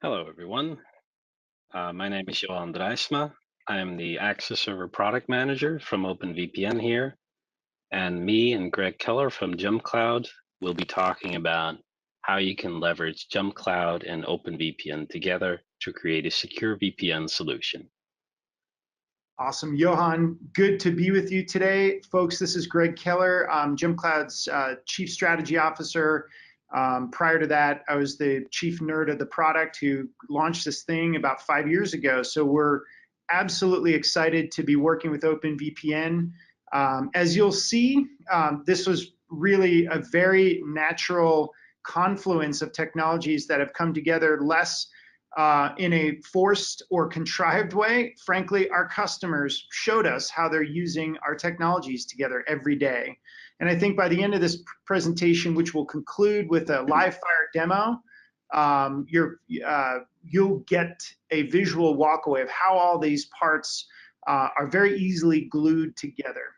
Hello, everyone. My name is Johan Draaisma. I am the Access Server Product Manager from OpenVPN here, and me and Greg Keller from JumpCloud will be talking about how you can leverage JumpCloud and OpenVPN together to create a secure VPN solution. Awesome, Johan. Good to be with you today. Folks, this is Greg Keller, JumpCloud's Chief Strategy Officer. Prior to that, I was the chief nerd of the product who launched this thing about 5 years ago. So we're absolutely excited to be working with OpenVPN. As you'll see, this was really a very natural confluence of technologies that have come together less in a forced or contrived way. Frankly, our customers showed us how they're using our technologies together every day. And I think by the end of this presentation, which will conclude with a live fire demo, you'll get a visual walkaway of how all these parts are very easily glued together.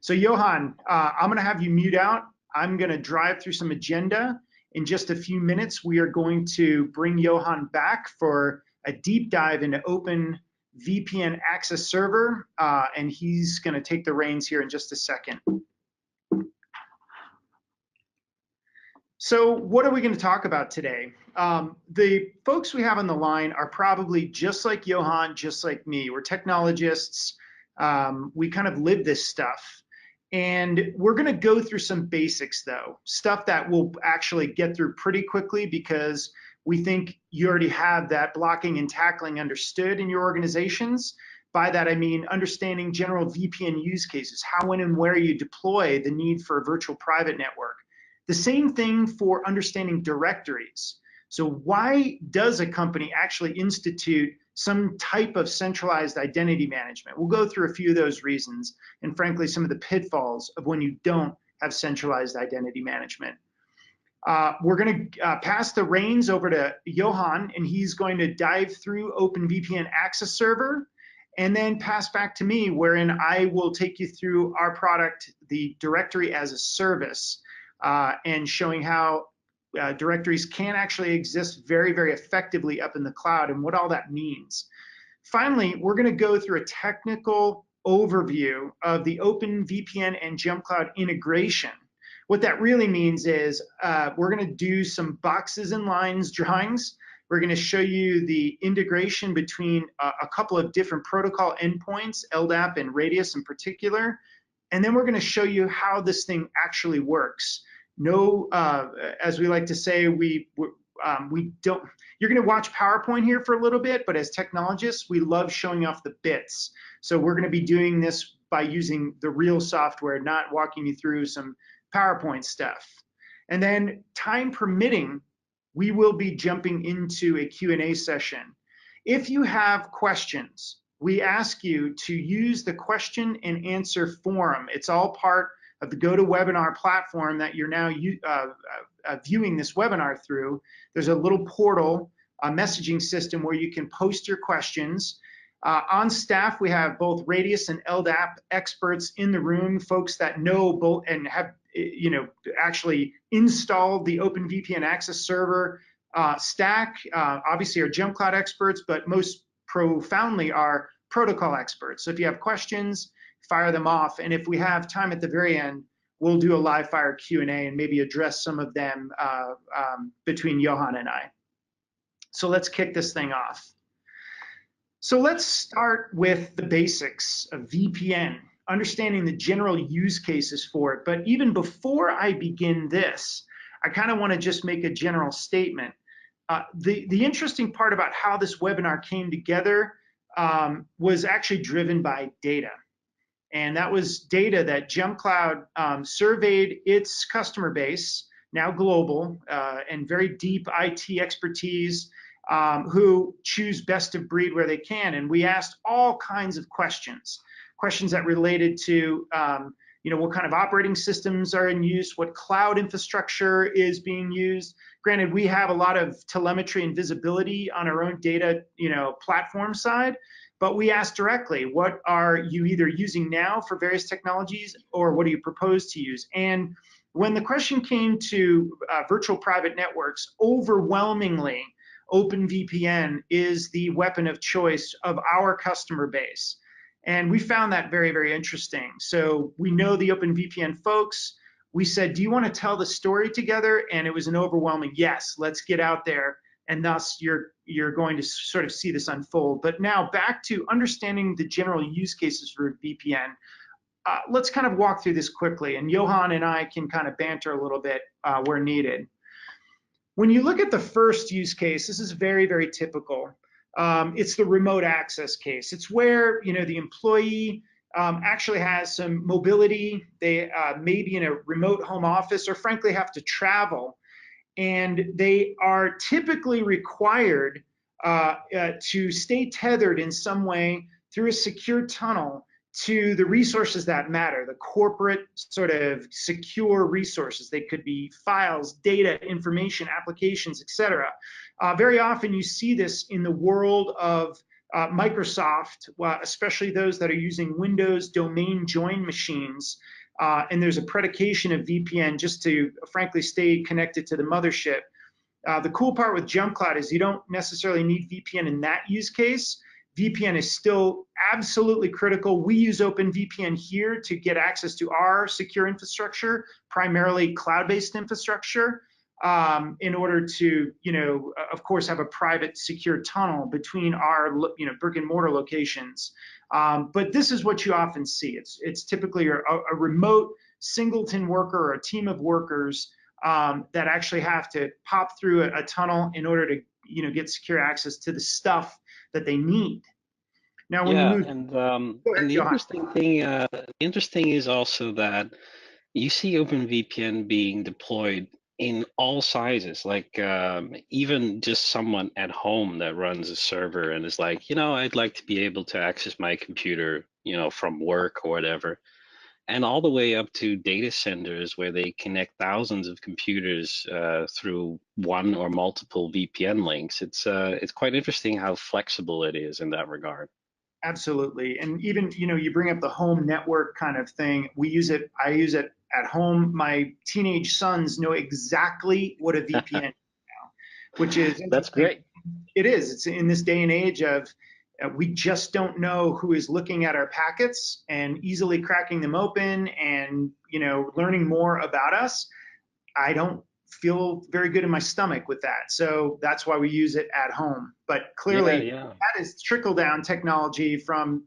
So Johan, I'm gonna have you mute out. I'm gonna drive through some agenda. In just a few minutes, we are going to bring Johan back for a deep dive into OpenVPN Access Server, and he's going to take the reins here in just a second. So what are we going to talk about today? The folks we have on the line are probably just like Johan, just like me. We're technologists. We kind of live this stuff. And we're going to go through some basics, though, stuff that we'll actually get through pretty quickly because we think you already have that blocking and tackling understood in your organizations. By that, I mean understanding general VPN use cases, how, when, and where you deploy the need for a virtual private network. The same thing for understanding directories. So why does a company actually institute some type of centralized identity management? We'll go through a few of those reasons and frankly some of the pitfalls of when you don't have centralized identity management. We're going to pass the reins over to Johan, and he's going to dive through OpenVPN Access Server and then pass back to me, wherein I will take you through our product, the Directory-as-a-Service, and showing how directories can actually exist very, very effectively up in the cloud and what all that means. Finally, we're going to go through a technical overview of the OpenVPN and JumpCloud integration. What that really means is we're going to do some boxes and lines drawings. We're going to show you the integration between a couple of different protocol endpoints, LDAP and Radius in particular. And then we're going to show you how this thing actually works. No, as we like to say, we don't, you're going to watch PowerPoint here for a little bit, but as technologists, we love showing off the bits. So we're going to be doing this by using the real software, not walking you through some PowerPoint stuff. And then time permitting, we will be jumping into a Q&A session. If you have questions, we ask you to use the question and answer forum. It's all part of the GoToWebinar platform that you're now viewing this webinar through. There's a little portal, a messaging system where you can post your questions. On staff, we have both Radius and LDAP experts in the room, folks that know both and have actually installed the OpenVPN Access Server stack. Obviously, are JumpCloud experts, but most profoundly are protocol experts. So if you have questions, fire them off, and if we have time at the very end, we'll do a live fire Q&A and maybe address some of them between Johan and I. So let's kick this thing off. So let's start with the basics of VPN, understanding the general use cases for it. But even before I begin this, I kind of want to just make a general statement. The interesting part about how this webinar came together was actually driven by data. And that was data that JumpCloud surveyed its customer base, now global, and very deep IT expertise, who choose best of breed where they can. And we asked all kinds of questions that related to what kind of operating systems are in use, what cloud infrastructure is being used. Granted, we have a lot of telemetry and visibility on our own data platform side, but we asked directly, what are you either using now for various technologies, or what do you propose to use? And when the question came to virtual private networks, overwhelmingly, OpenVPN is the weapon of choice of our customer base. And we found that very, very interesting. So we know the OpenVPN folks. We said, do you want to tell the story together? And it was an overwhelming yes, let's get out there. And thus you're going to sort of see this unfold. But now back to understanding the general use cases for VPN. Let's kind of walk through this quickly, and Johan and I can kind of banter a little bit where needed. When you look at the first use case, this is very, very typical. It's the remote access case. It's where the employee actually has some mobility. They may be in a remote home office or frankly have to travel. And they are typically required to stay tethered in some way through a secure tunnel to the resources that matter, the corporate sort of secure resources. They could be files, data, information, applications, etc. Very often you see this in the world of Microsoft, especially those that are using Windows domain join machines. And there's a predication of VPN just to, frankly, stay connected to the mothership. The cool part with JumpCloud is you don't necessarily need VPN in that use case. VPN is still absolutely critical. We use OpenVPN here to get access to our secure infrastructure, primarily cloud-based infrastructure, in order to, of course, have a private secure tunnel between our, brick and mortar locations. But this is what you often see. It's typically a remote singleton worker or a team of workers that actually have to pop through a tunnel in order to, get secure access to the stuff that they need. Now, when Yeah, we move, and the interesting is also that you see OpenVPN being deployed in all sizes, like even just someone at home that runs a server and is like, I'd like to be able to access my computer, from work or whatever, and all the way up to data centers where they connect thousands of computers through one or multiple VPN links. It's quite interesting how flexible it is in that regard. absolutely. And even, you bring up the home network kind of thing. I use it at home. My teenage sons know exactly what a VPN is now, which is That's interesting. great. It is. It's in this day and age of we just don't know who is looking at our packets and easily cracking them open and, learning more about us. I don't feel very good in my stomach with that. So that's why we use it at home. But clearly Yeah. that is trickle down technology from,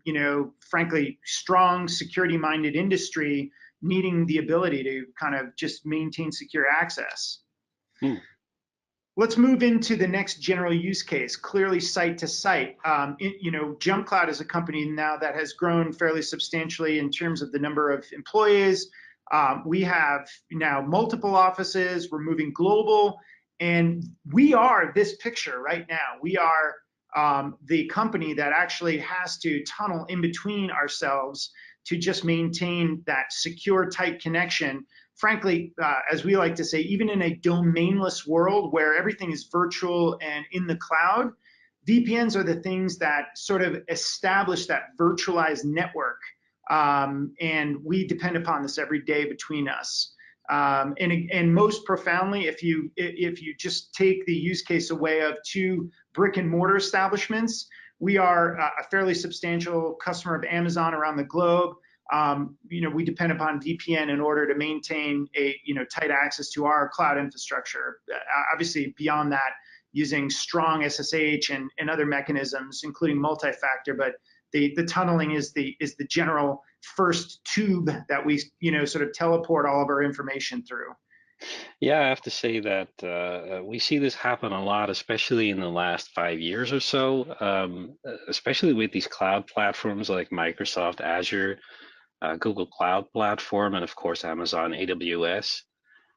frankly, strong security minded industry needing the ability to kind of just maintain secure access. Let's move into the next general use case, clearly site to site. JumpCloud is a company now that has grown fairly substantially in terms of the number of employees. We have now multiple offices, we're moving global, and we are this picture right now. We are the company that actually has to tunnel in between ourselves to just maintain that secure, tight connection. Frankly, as we like to say, even in a domainless world where everything is virtual and in the cloud, VPNs are the things that sort of establish that virtualized network. And we depend upon this every day between us. And most profoundly, if you just take the use case away of two brick and mortar establishments, we are a fairly substantial customer of Amazon around the globe. We depend upon VPN in order to maintain a tight access to our cloud infrastructure. Obviously, beyond that, using strong SSH and other mechanisms, including multi-factor. But the tunneling is the general first tube that we sort of teleport all of our information through. Yeah, I have to say that we see this happen a lot, especially in the last 5 years or so, especially with these cloud platforms like Microsoft Azure, Google Cloud Platform, and of course, Amazon AWS.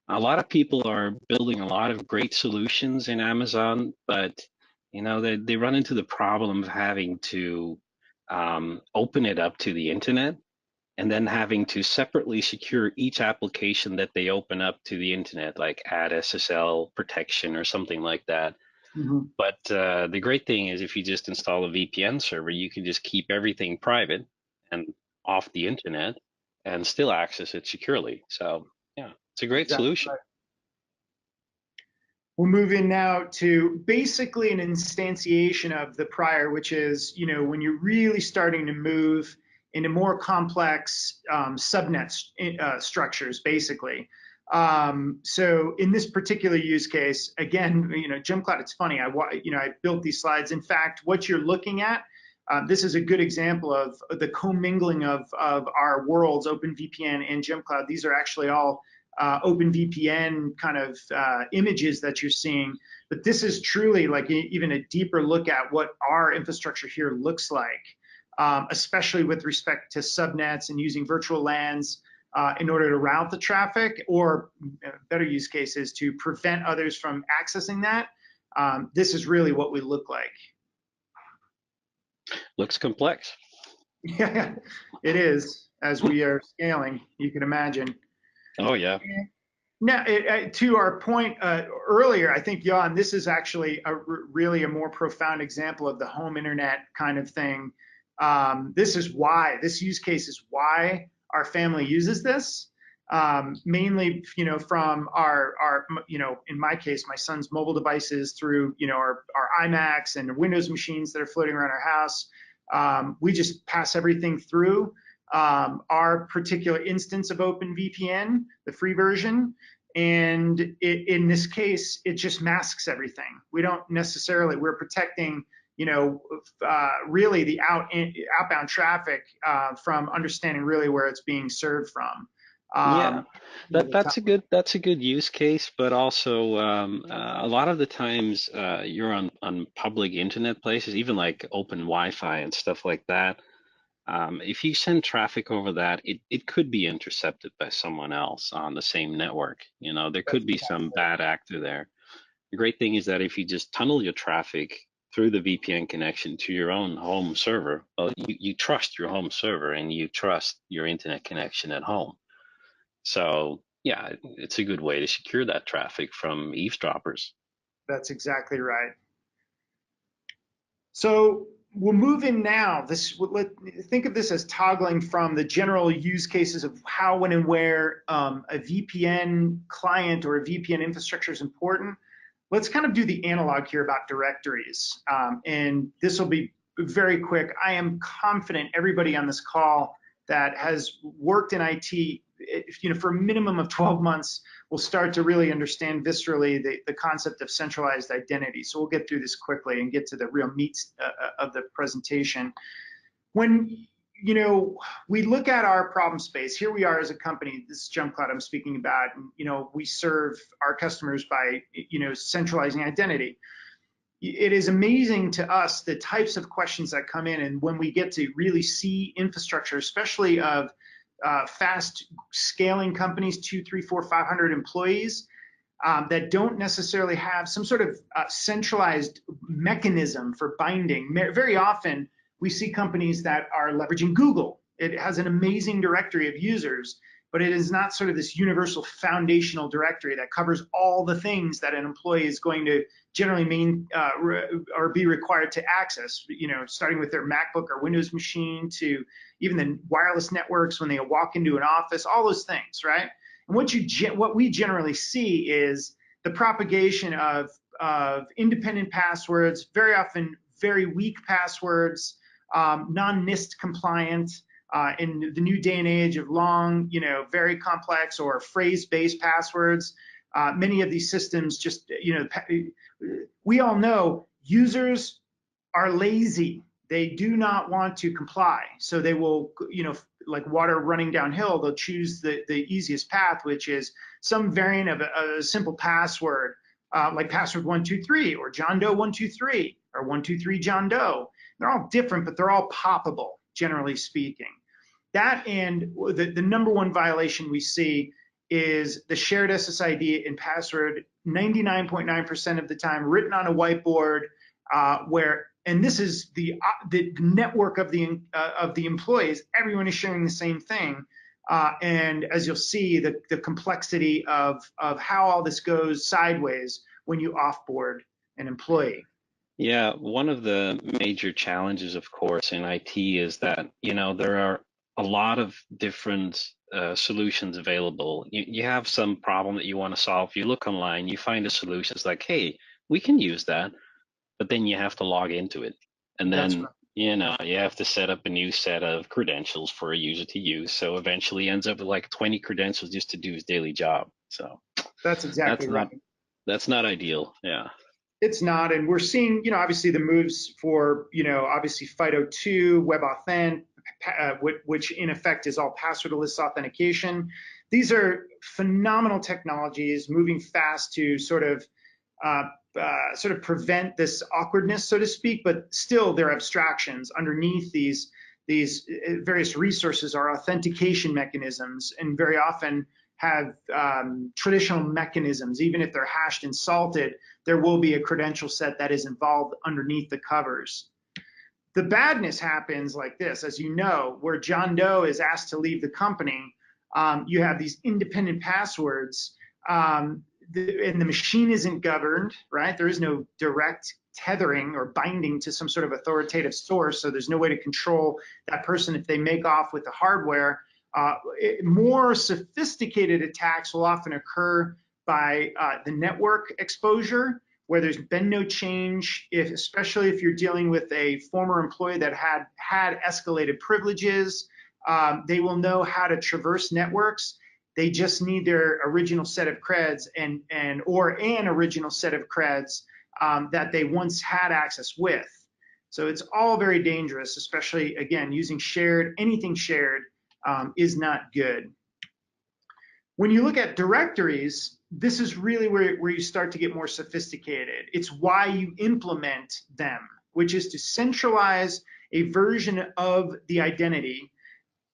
A lot of people are building a lot of great solutions in Amazon, but they run into the problem of having to open it up to the internet and then having to separately secure each application that they open up to the internet, like add SSL protection or something like that. Mm-hmm. But the great thing is if you just install a VPN server, you can just keep everything private and off the internet and still access it securely. So yeah, it's a great Exactly solution. right. We'll move in now to basically an instantiation of the prior, which is, when you're really starting to move into more complex subnet structures, basically. So in this particular use case, again, JumpCloud, it's funny, I built these slides. In fact, what you're looking at, this is a good example of the commingling of our worlds, OpenVPN and JumpCloud. These are actually all OpenVPN kind of images that you're seeing, but this is truly like even a deeper look at what our infrastructure here looks like, especially with respect to subnets and using virtual LANs in order to route the traffic, or better use cases to prevent others from accessing that. This is really what we look like. Looks complex. Yeah, it is, as we are scaling, you can imagine. Oh, yeah. Now, to our point earlier, I think, Johan, this is actually really a more profound example of the home internet kind of thing. This use case is why our family uses this, mainly, from our, in my case, my son's mobile devices through, our iMacs and Windows machines that are floating around our house. We just pass everything through our particular instance of OpenVPN, the free version, and in this case, it just masks everything. We don't necessarily, we're protecting, really the outbound traffic from understanding really where it's being served from. Yeah, that's a good use case, but also a lot of the times you're on public internet places, even like open Wi-Fi and stuff like that. If you send traffic over that, it could be intercepted by someone else on the same network. There could be some bad actor there. The great thing is that if you just tunnel your traffic through the VPN connection to your own home server, well, you trust your home server and you trust your internet connection at home. So yeah, it's a good way to secure that traffic from eavesdroppers. That's exactly right. So we'll move in now. Think of this as toggling from the general use cases of how, when, and where a VPN client or a VPN infrastructure is important. Let's kind of do the analog here about directories. And this will be very quick. I am confident everybody on this call that has worked in IT, for a minimum of 12 months, will start to really understand viscerally the concept of centralized identity. So we'll get through this quickly and get to the real meat of the presentation. When we look at our problem space, here we are as a company, this is JumpCloud I'm speaking about, and we serve our customers by centralizing identity. It is amazing to us the types of questions that come in, and when we get to really see infrastructure, especially of fast scaling companies, 2, 3, 4, 500 employees, that don't necessarily have some sort of centralized mechanism for binding. Very often, we see companies that are leveraging Google. It has an amazing directory of users, but it is not sort of this universal foundational directory that covers all the things that an employee is going to generally or be required to access, starting with their MacBook or Windows machine to even the wireless networks when they walk into an office, all those things, right? And what we generally see is the propagation of independent passwords, very often very weak passwords, non-NIST compliant, in the new day and age of long, very complex or phrase-based passwords. Many of these systems just, we all know users are lazy. They do not want to comply. So they will, like water running downhill, they'll choose the easiest path, which is some variant of a simple password, like password 123 or John Doe 123 or 123 John Doe. They're all different, but they're all poppable, generally speaking. That, and the number one violation we see is the shared SSID and password 99.9% of the time written on a whiteboard, and this is the network of the employees. Everyone is sharing the same thing, and as you'll see, the complexity of how all this goes sideways when you offboard an employee. Yeah, one of the major challenges, of course, in IT is that there are a lot of different solutions available. You have some problem that you want to solve. You look online, you find a solution. It's like, hey, we can use that, but then you have to log into it, and That's then right. you have to set up a new set of credentials for a user to use. So eventually, ends up with like 20 credentials just to do his daily job. So That's exactly that's right. not ideal. Yeah. It's not, and we're seeing, obviously the moves for, obviously FIDO2, WebAuthn, which in effect is all passwordless authentication. These are phenomenal technologies moving fast to uh, sort of prevent this awkwardness, so to speak, but still they're abstractions underneath these various resources are authentication mechanisms, and very often have traditional mechanisms. Even if they're hashed and salted, there will be a credential set that is involved underneath the covers. The badness happens like this, as you know, where John Doe is asked to leave the company. You have these independent passwords, and the machine isn't governed, right? There is no direct tethering or binding to some sort of authoritative source, so there's no way to control that person if they make off with the hardware. More sophisticated attacks will often occur by the network exposure, where there's been no change, especially if you're dealing with a former employee that had escalated privileges. They will know how to traverse networks. They just need their original set of creds or an original set of creds that they once had access with. So it's all very dangerous, especially, again, using anything shared is not good. When you look at directories, this is really where you start to get more sophisticated. It's why you implement them, which is to centralize a version of the identity.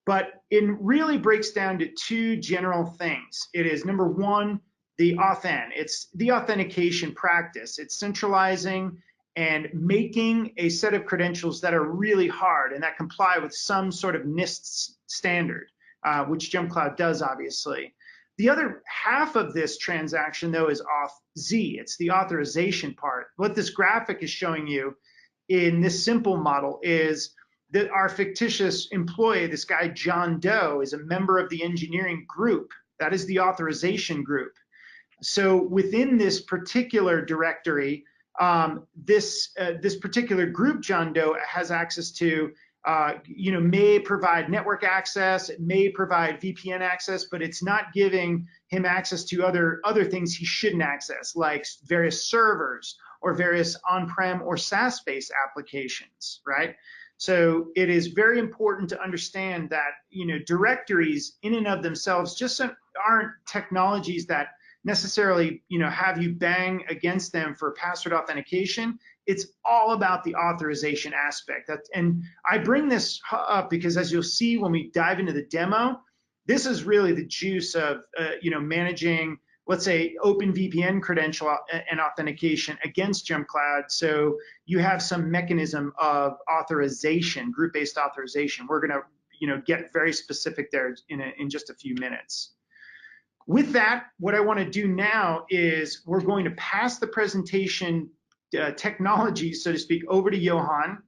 But it really breaks down to two general things. It is, number one, the authn. It's the authentication practice. It's centralizing and making a set of credentials that are really hard and that comply with some sort of NIST standard, which JumpCloud does, obviously. The other half of this transaction, though, is auth-z. It's the authorization part. What this graphic is showing you in this simple model is that our fictitious employee, this guy John Doe, is a member of the engineering group. That is the authorization group. So within this particular directory, this particular group John Doe has access to, may provide network access, it may provide VPN access, but it's not giving him access to other things he shouldn't access, like various servers or various on-prem or SaaS-based applications, right? So it is very important to understand that, directories in and of themselves just aren't technologies that necessarily, have you bang against them for password authentication. It's all about the authorization aspect. And I bring this up because, as you'll see when we dive into the demo, this is really the juice of, managing, let's say, OpenVPN credential and authentication against JumpCloud. So you have some mechanism of authorization, group-based authorization. We're going to, get very specific there in just a few minutes. With that, what I want to do now is we're going to pass the presentation technology, so to speak, over to Johan,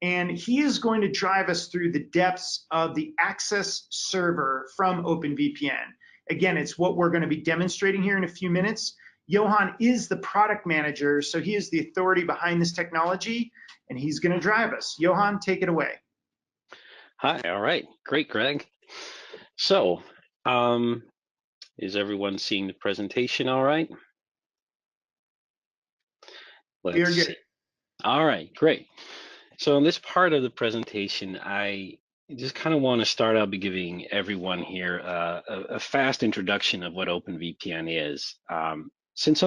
and he is going to drive us through the depths of the Access Server from OpenVPN. Again, it's what we're going to be demonstrating here in a few minutes. Johan is the product manager, so he is the authority behind this technology, and he's going to drive us. Johan, take it away. Hi. All right. Great, Greg. So, is everyone seeing the presentation all right? Let's see. All right, great. So in this part of the presentation, I just kind of want to start out by giving everyone here a fast introduction of what OpenVPN is. Since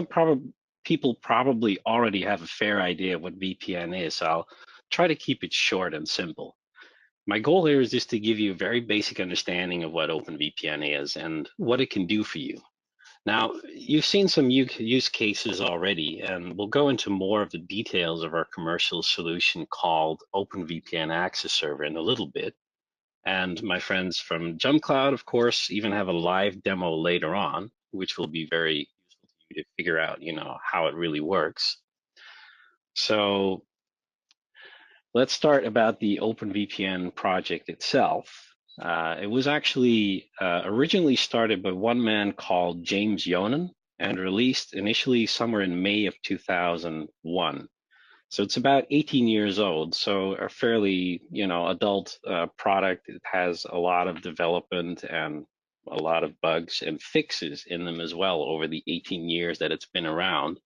people probably already have a fair idea of what VPN is, I'll try to keep it short and simple. My goal here is just to give you a very basic understanding of what OpenVPN is and what it can do for you. Now, you've seen some use cases already, and we'll go into more of the details of our commercial solution called OpenVPN Access Server in a little bit. And my friends from JumpCloud, of course, even have a live demo later on, which will be very useful to you to figure out, how it really works. So let's start about the OpenVPN project itself. It was actually originally started by one man called James Yonan and released initially somewhere in May of 2001. So it's about 18 years old, so a fairly, adult product. It has a lot of development and a lot of bugs and fixes in them as well over the 18 years that it's been around.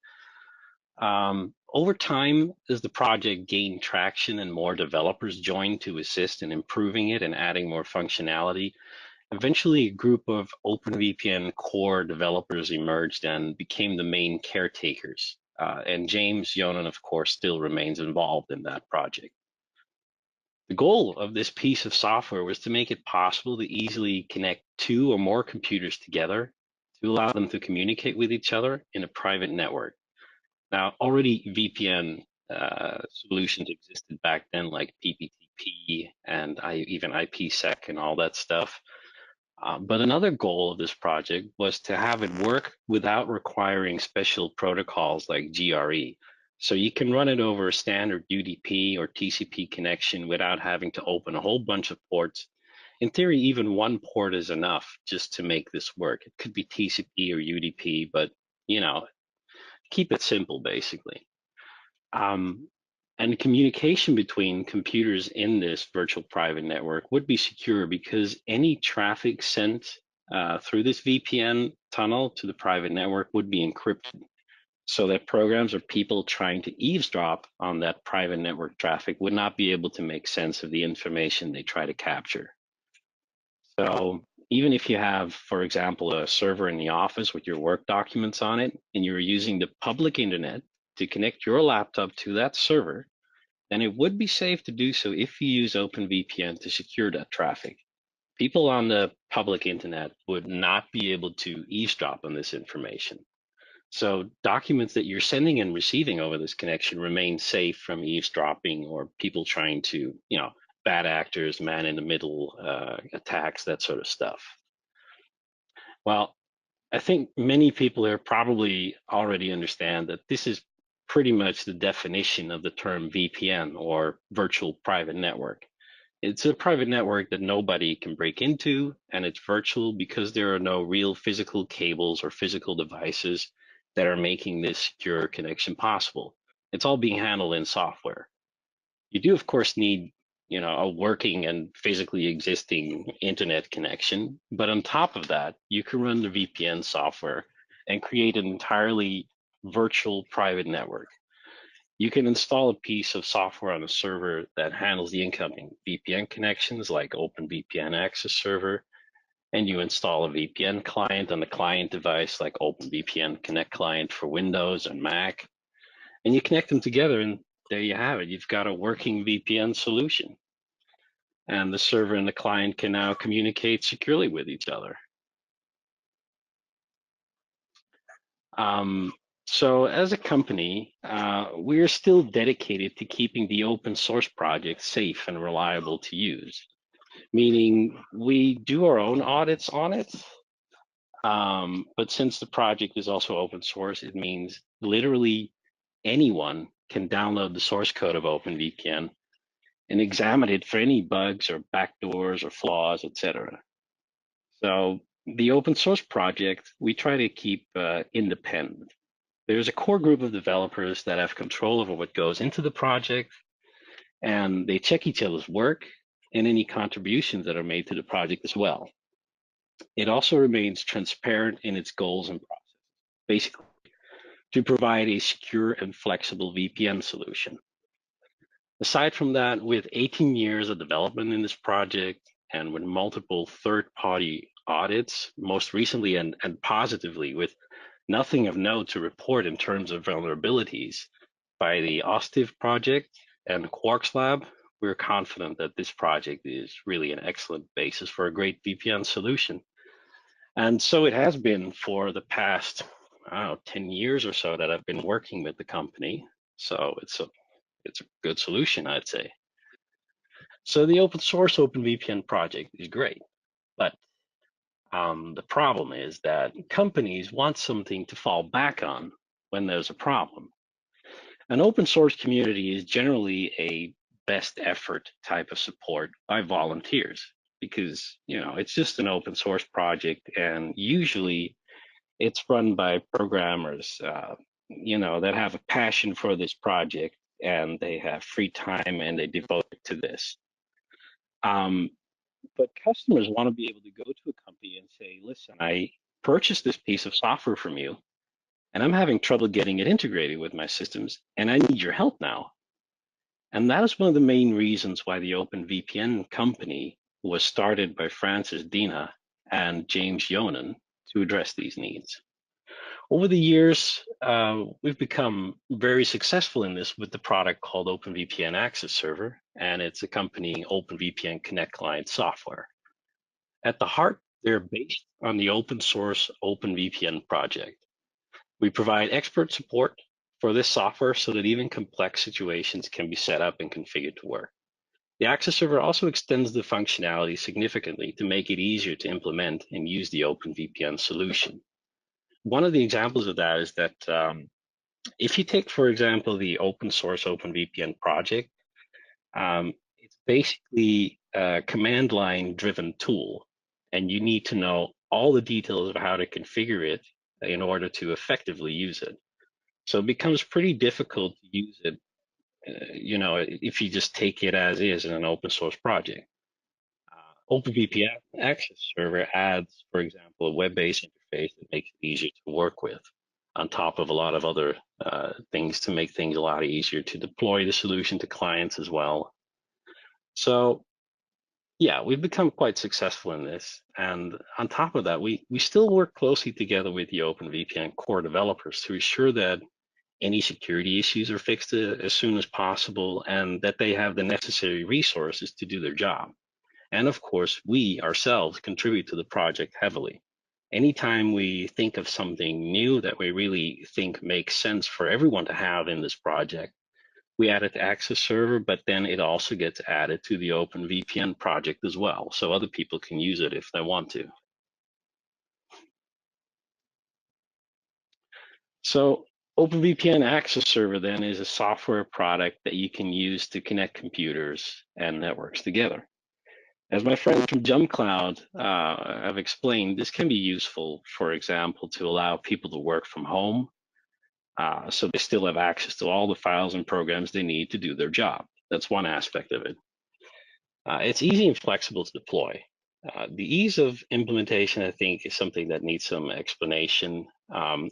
Over time, as the project gained traction and more developers joined to assist in improving it and adding more functionality, eventually a group of OpenVPN core developers emerged and became the main caretakers. And James Yonan, of course, still remains involved in that project. The goal of this piece of software was to make it possible to easily connect two or more computers together to allow them to communicate with each other in a private network. Now, already VPN solutions existed back then, like PPTP and even IPsec and all that stuff. But another goal of this project was to have it work without requiring special protocols like GRE. So you can run it over a standard UDP or TCP connection without having to open a whole bunch of ports. In theory, even one port is enough just to make this work. It could be TCP or UDP, but keep it simple, basically. And communication between computers in this virtual private network would be secure because any traffic sent through this VPN tunnel to the private network would be encrypted so that programs or people trying to eavesdrop on that private network traffic would not be able to make sense of the information they try to capture. So even if you have, for example, a server in the office with your work documents on it, and you're using the public internet to connect your laptop to that server, then it would be safe to do so if you use OpenVPN to secure that traffic. People on the public internet would not be able to eavesdrop on this information. So documents that you're sending and receiving over this connection remain safe from eavesdropping or people trying to, bad actors, man in the middle attacks, that sort of stuff. Well, I think many people here probably already understand that this is pretty much the definition of the term VPN or virtual private network. It's a private network that nobody can break into, and it's virtual because there are no real physical cables or physical devices that are making this secure connection possible. It's all being handled in software. You do, of course, need a working and physically existing internet connection, but on top of that, you can run the VPN software and create an entirely virtual private network. You can install a piece of software on a server that handles the incoming VPN connections like OpenVPN Access Server, and you install a VPN client on the client device like OpenVPN Connect Client for Windows and Mac, and you connect them together, and there you have it. You've got a working VPN solution. And the server and the client can now communicate securely with each other. So as a company, we are still dedicated to keeping the open source project safe and reliable to use, meaning we do our own audits on it. But since the project is also open source, it means literally anyone can download the source code of OpenVPN and examine it for any bugs or backdoors or flaws, etc. So the open source project, we try to keep independent. There's a core group of developers that have control over what goes into the project, and they check each other's work and any contributions that are made to the project as well. It also remains transparent in its goals and processes, basically to provide a secure and flexible VPN solution. Aside from that, with 18 years of development in this project and with multiple third-party audits, most recently and positively, with nothing of note to report in terms of vulnerabilities by the OSTIV project and Quarks Lab, we're confident that this project is really an excellent basis for a great VPN solution. And so it has been for the past, 10 years or so that I've been working with the company. So it's a good solution, I'd say. So the open source OpenVPN project is great, but the problem is that companies want something to fall back on when there's a problem. An open source community is generally a best effort type of support by volunteers. because, it's just an open source project, and usually it's run by programmers, that have a passion for this project, and they have free time and they devote it to this. But customers want to be able to go to a company and say, listen, I purchased this piece of software from you, and I'm having trouble getting it integrated with my systems, and I need your help now. And that is one of the main reasons why the OpenVPN company was started by Francis Dina and James Yonan to address these needs. Over the years, we've become very successful in this with the product called OpenVPN Access Server, and its accompanying OpenVPN Connect client software. At the heart, they're based on the open source OpenVPN project. We provide expert support for this software so that even complex situations can be set up and configured to work. The Access Server also extends the functionality significantly to make it easier to implement and use the OpenVPN solution. One of the examples of that is that if you take, for example, the open source OpenVPN project, it's basically a command line driven tool, and you need to know all the details of how to configure it in order to effectively use it. So it becomes pretty difficult to use it, if you just take it as is in an open source project. OpenVPN Access Server adds, for example, a web-based interface that makes it easier to work with, on top of a lot of other things to make things a lot easier to deploy the solution to clients as well. So yeah, we've become quite successful in this. And on top of that, we still work closely together with the OpenVPN core developers to ensure that any security issues are fixed as soon as possible, and that they have the necessary resources to do their job. And of course, we ourselves contribute to the project heavily. Anytime we think of something new that we really think makes sense for everyone to have in this project, we add it to Access Server, but then it also gets added to the OpenVPN project as well, so other people can use it if they want to. So OpenVPN Access Server then is a software product that you can use to connect computers and networks together. As my friends from JumpCloud have explained, this can be useful, for example, to allow people to work from home, so they still have access to all the files and programs they need to do their job. That's one aspect of it. It's easy and flexible to deploy. The ease of implementation, I think, is something that needs some explanation.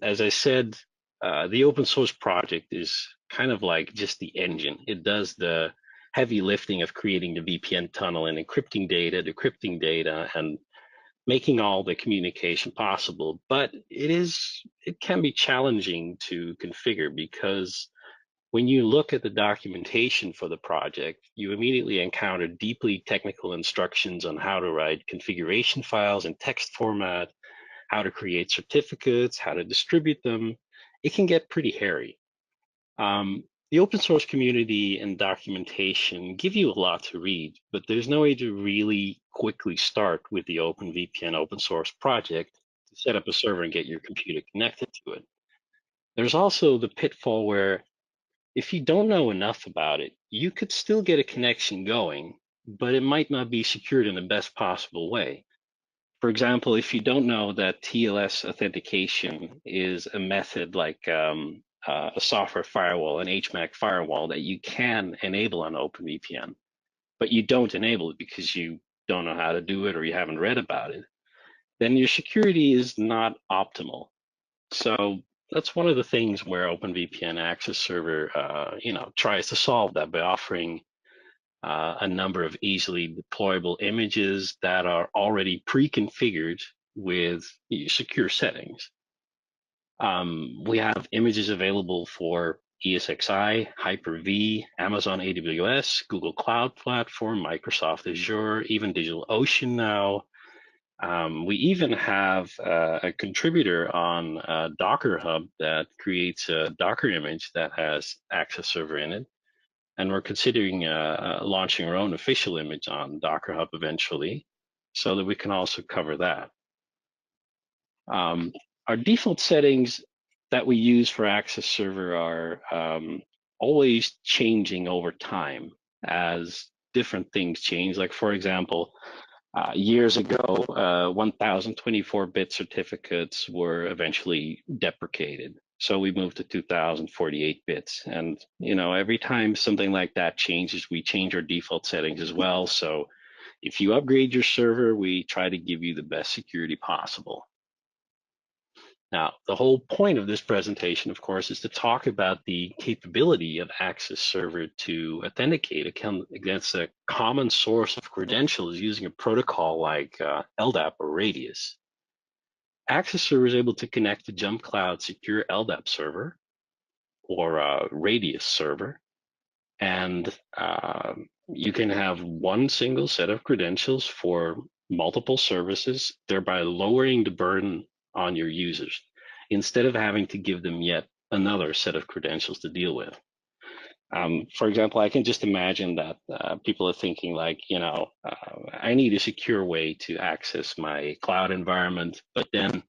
As I said, the open source project is kind of like just the engine. It does the heavy lifting of creating the VPN tunnel and encrypting data, decrypting data, and making all the communication possible. But it can be challenging to configure, because when you look at the documentation for the project, you immediately encounter deeply technical instructions on how to write configuration files in text format, how to create certificates, how to distribute them. It can get pretty hairy. The open source community and documentation give you a lot to read, but there's no way to really quickly start with the OpenVPN open source project to set up a server and get your computer connected to it. There's also the pitfall where if you don't know enough about it, you could still get a connection going, but it might not be secured in the best possible way. For example, if you don't know that TLS authentication is a method like a software firewall, an HMAC firewall that you can enable on OpenVPN, but you don't enable it because you don't know how to do it or you haven't read about it, then your security is not optimal. So that's one of the things where OpenVPN Access Server, tries to solve that by offering a number of easily deployable images that are already pre-configured with secure settings. We have images available for ESXi, Hyper-V, Amazon AWS, Google Cloud Platform, Microsoft Azure, even DigitalOcean now. We even have a contributor on Docker Hub that creates a Docker image that has Access Server in it. And we're considering launching our own official image on Docker Hub eventually, so that we can also cover that. Our default settings that we use for Access Server are always changing over time as different things change. Like, for example, Years ago, 1024-bit certificates were eventually deprecated. So we moved to 2048 bits. And, every time something like that changes, we change our default settings as well. So if you upgrade your server, we try to give you the best security possible. Now, the whole point of this presentation, of course, is to talk about the capability of Access Server to authenticate against a common source of credentials using a protocol like LDAP or Radius. Access Server is able to connect to JumpCloud secure LDAP server or Radius server, and you can have one single set of credentials for multiple services, thereby lowering the burden on your users instead of having to give them yet another set of credentials to deal with. For example, I can just imagine that people are thinking like, I need a secure way to access my cloud environment, but then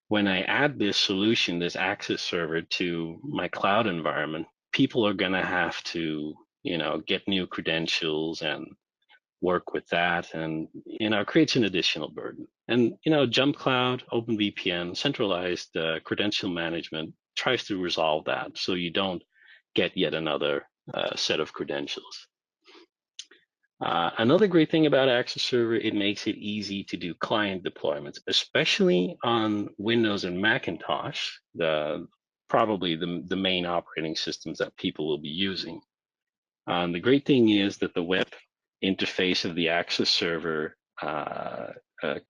when I add this solution, this Access Server to my cloud environment, people are going to have to, get new credentials and work with that, and it creates an additional burden. And JumpCloud, OpenVPN, centralized credential management tries to resolve that, so you don't get yet another set of credentials. Another great thing about Access Server, it makes it easy to do client deployments, especially on Windows and Macintosh, probably the main operating systems that people will be using. The great thing is that the web interface of the Access Server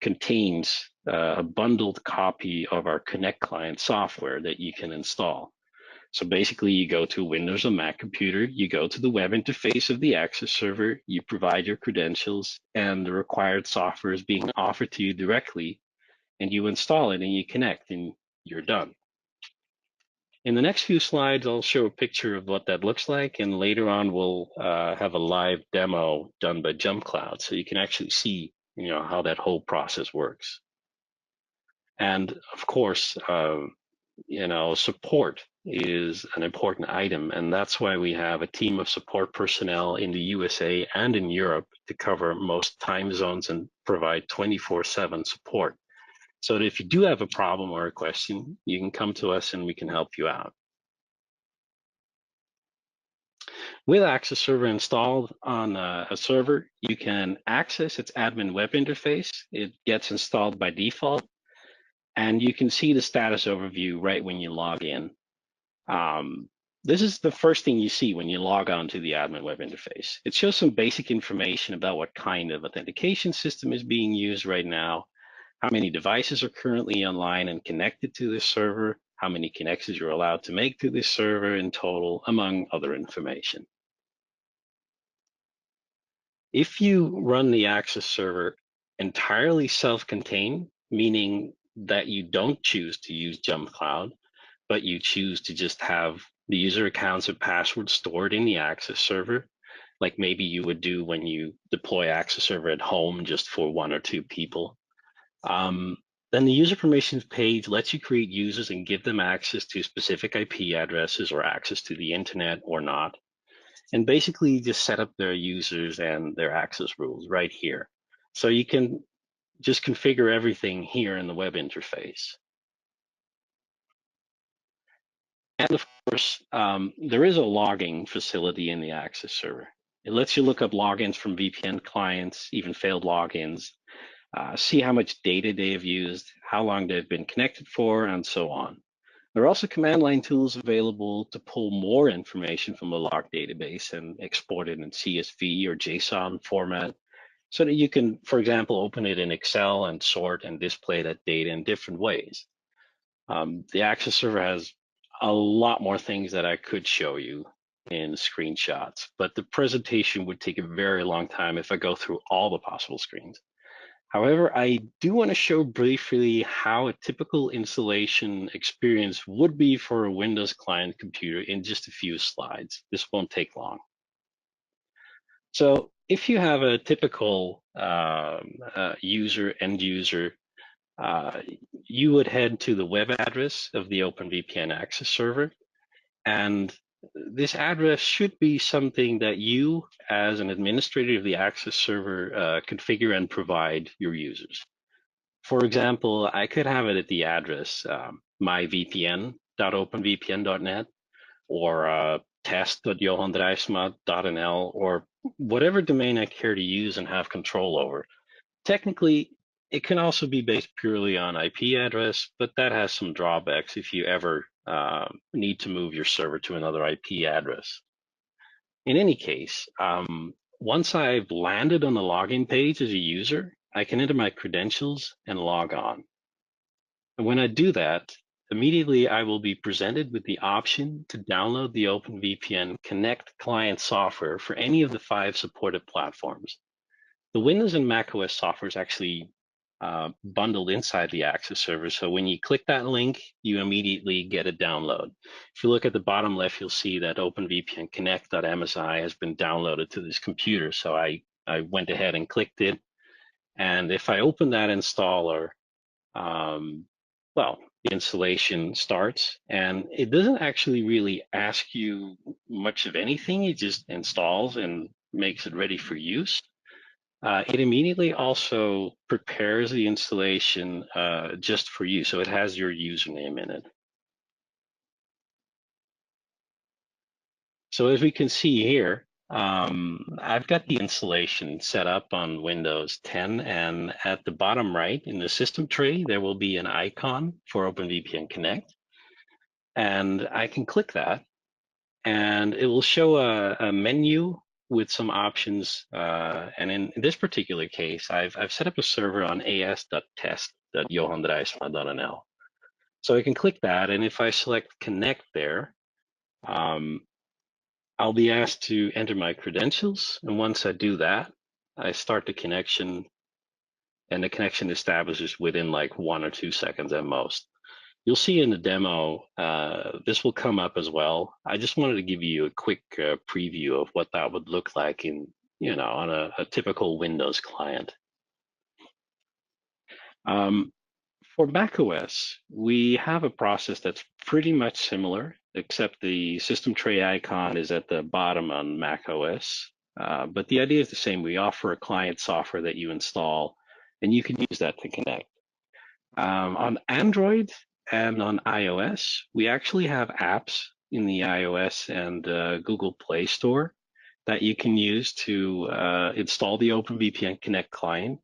contains a bundled copy of our Connect client software that you can install. So basically, you go to a Windows or Mac computer, you go to the web interface of the Access Server, you provide your credentials, and the required software is being offered to you directly, and you install it and you connect, and you're done. In the next few slides, I'll show a picture of what that looks like, and later on, we'll have a live demo done by JumpCloud, so you can actually see, how that whole process works. And of course, support is an important item, and that's why we have a team of support personnel in the USA and in Europe to cover most time zones and provide 24/7 support. So that if you do have a problem or a question, you can come to us and we can help you out. With Access Server installed on a server, you can access its admin web interface. It gets installed by default, and you can see the status overview right when you log in. This is the first thing you see when you log on to the admin web interface. It shows some basic information about what kind of authentication system is being used right now, how many devices are currently online and connected to this server, how many connections you're allowed to make to this server in total, among other information. If you run the Access Server entirely self-contained, meaning that you don't choose to use JumpCloud, but you choose to just have the user accounts and passwords stored in the Access Server, like maybe you would do when you deploy Access Server at home just for 1 or 2 people, then the user permissions page lets you create users and give them access to specific IP addresses or access to the internet or not, and basically just set up their users and their access rules right here. So you can just configure everything here in the web interface. And of course, there is a logging facility in the Access Server. It lets you look up logins from VPN clients, even failed logins, see how much data they've used, how long they've been connected for, and so on. There are also command line tools available to pull more information from a log database and export it in CSV or JSON format so that you can, for example, open it in Excel and sort and display that data in different ways. The Access Server has a lot more things that I could show you in screenshots, but the presentation would take a very long time if I go through all the possible screens. However, I do want to show briefly how a typical installation experience would be for a Windows client computer in just a few slides. This won't take long. So if you have a typical end user, you would head to the web address of the OpenVPN Access Server, and this address should be something that you, as an administrator of the Access Server, configure and provide your users. For example, I could have it at the address myvpn.openvpn.net or test.johandraisma.nl or whatever domain I care to use and have control over. Technically, it can also be based purely on IP address, but that has some drawbacks if you ever need to move your server to another IP address. In any case, once I've landed on the login page as a user, I can enter my credentials and log on. And when I do that, immediately I will be presented with the option to download the OpenVPN Connect client software for any of the 5 supported platforms. The Windows and macOS software is actually bundled inside the Access Server. So when you click that link, you immediately get a download. If you look at the bottom left, you'll see that OpenVPN Connect.msi has been downloaded to this computer. So I went ahead and clicked it. And if I open that installer, well, the installation starts, and it doesn't actually really ask you much of anything. It just installs and makes it ready for use. It immediately also prepares the installation just for you, so it has your username in it. So as we can see here, I've got the installation set up on Windows 10, and at the bottom right in the system tray, there will be an icon for OpenVPN Connect. And I can click that, and it will show a menu with some options. And in this particular case, I've set up a server on as.test.johandraisma.nl. So I can click that, and if I select Connect there, I'll be asked to enter my credentials. And once I do that, I start the connection, and the connection establishes within like 1 or 2 seconds at most. You'll see in the demo, this will come up as well. I just wanted to give you a quick preview of what that would look like in, on a typical Windows client. For macOS, we have a process that's pretty much similar, except the system tray icon is at the bottom on macOS. But the idea is the same. We offer a client software that you install, and you can use that to connect. On Android and on iOS, we actually have apps in the iOS and Google Play Store that you can use to install the OpenVPN Connect client.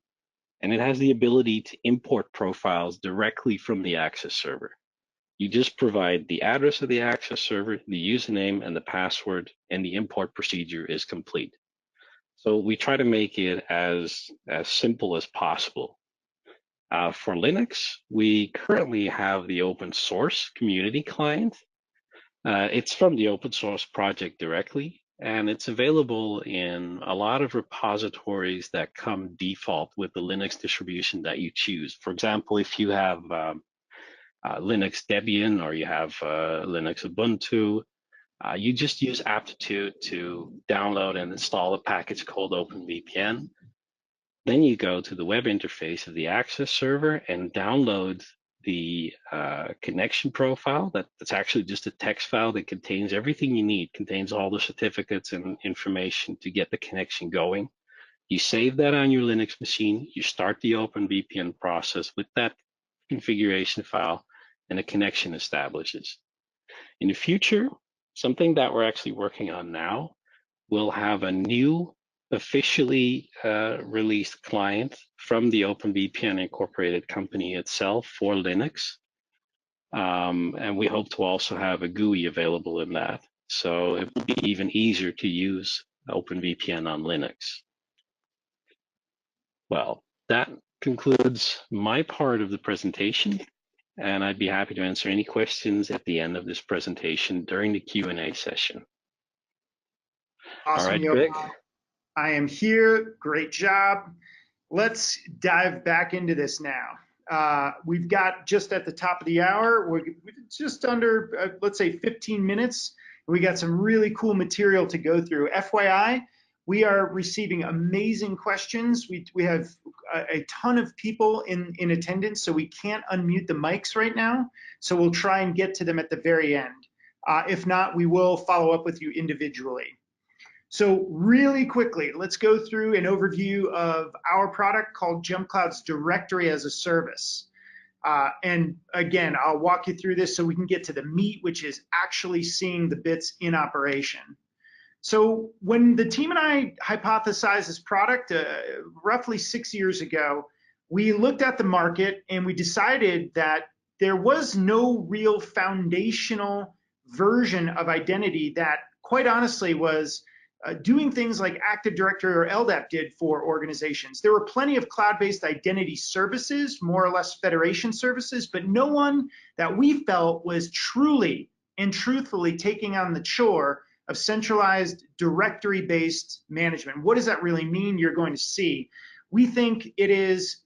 And it has the ability to import profiles directly from the Access Server. You just provide the address of the Access Server, the username, and the password, and the import procedure is complete. So we try to make it as simple as possible. For Linux, we currently have the open source community client. It's from the open source project directly, and it's available in a lot of repositories that come default with the Linux distribution that you choose. For example, if you have Linux Debian or you have Linux Ubuntu, you just use aptitude to download and install a package called OpenVPN. Then you go to the web interface of the Access Server and download the connection profile. That's actually just a text file that contains everything you need, contains all the certificates and information to get the connection going. You save that on your Linux machine, you start the OpenVPN process with that configuration file, and a connection establishes. In the future, something that we're actually working on now, we'll have a new officially released client from the OpenVPN Incorporated company itself for Linux. And we hope to also have a GUI available in that. So it will be even easier to use OpenVPN on Linux. Well, that concludes my part of the presentation, and I'd be happy to answer any questions at the end of this presentation during the Q&A session. Awesome. All right, Greg. I am here. Great job. Let's dive back into this now. We've got just at the top of the hour, we're just under, let's say 15 minutes. We got some really cool material to go through. FYI, we are receiving amazing questions. We have a ton of people in attendance, so we can't unmute the mics right now. So we'll try and get to them at the very end. If not, we will follow up with you individually. So really quickly, let's go through an overview of our product called JumpCloud's Directory-as-a-Service. And again, I'll walk you through this so we can get to the meat, which is actually seeing the bits in operation. So when the team and I hypothesized this product roughly 6 years ago, we looked at the market and we decided that there was no real foundational version of identity that, quite honestly, was doing things like Active Directory or LDAP did for organizations. There were plenty of cloud-based identity services, more or less federation services, but no one that we felt was truly and truthfully taking on the chore of centralized directory-based management. What does that really mean? You're going to see. We think it is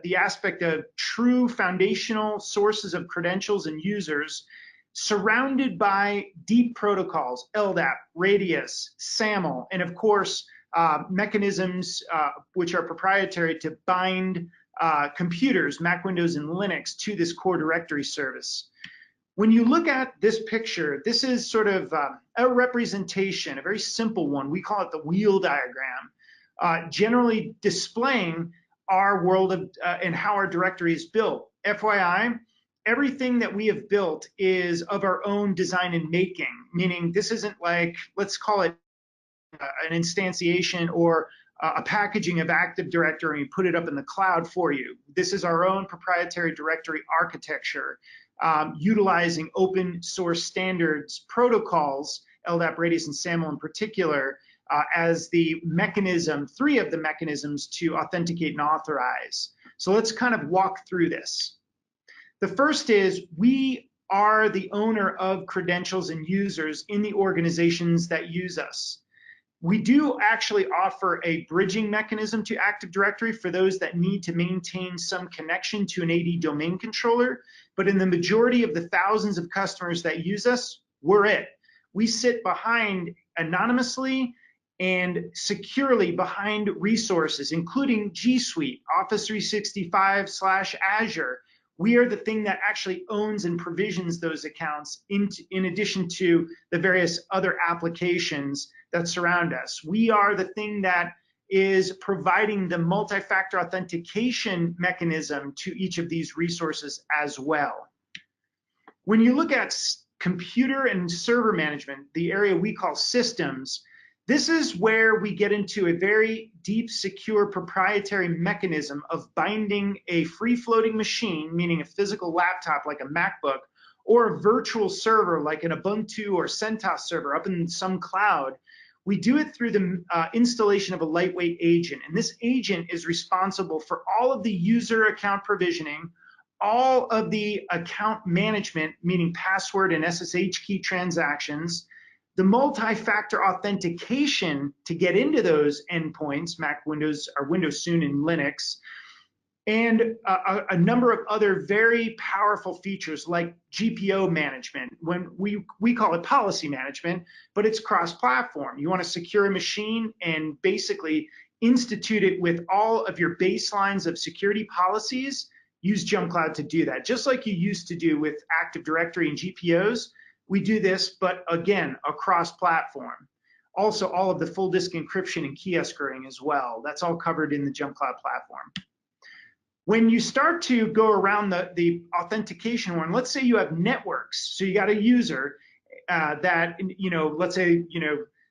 the aspect of true foundational sources of credentials and users surrounded by deep protocols, LDAP, Radius, SAML, and of course, mechanisms which are proprietary to bind computers, Mac, Windows, and Linux to this core directory service. When you look at this picture, this is sort of a representation, a very simple one. We call it the wheel diagram, generally displaying our world of and how our directory is built. FYI, everything that we have built is of our own design and making, meaning this isn't like, let's call it an instantiation or a packaging of Active Directory and put it up in the cloud for you. This is our own proprietary directory architecture, utilizing open source standards, protocols, LDAP, Radius, and SAML in particular, as the mechanism, 3 of the mechanisms to authenticate and authorize. So let's kind of walk through this. The first is we are the owner of credentials and users in the organizations that use us. We do actually offer a bridging mechanism to Active Directory for those that need to maintain some connection to an AD domain controller, but in the majority of the thousands of customers that use us, we're it. We sit behind anonymously and securely behind resources, including G Suite, Office 365/Azure. We are the thing that actually owns and provisions those accounts in addition to the various other applications that surround us. We are the thing that is providing the multi-factor authentication mechanism to each of these resources as well. When you look at computer and server management, the area we call systems, this is where we get into a very deep, secure, proprietary mechanism of binding a free-floating machine, meaning a physical laptop like a MacBook, or a virtual server like an Ubuntu or CentOS server up in some cloud. We do it through the installation of a lightweight agent, and this agent is responsible for all of the user account provisioning, all of the account management, meaning password and SSH key transactions, the multi-factor authentication to get into those endpoints, Mac, Windows, or Windows soon in Linux, and a number of other very powerful features like GPO management. When we call it policy management, but it's cross-platform. You want to secure a machine and basically institute it with all of your baselines of security policies, use JumpCloud to do that. Just like you used to do with Active Directory and GPOs, we do this, but again, across platform. Also, all of the full disk encryption and key escrowing as well. That's all covered in the JumpCloud platform. When you start to go around the authentication one, let's say you have networks. So you got a user that, let's say,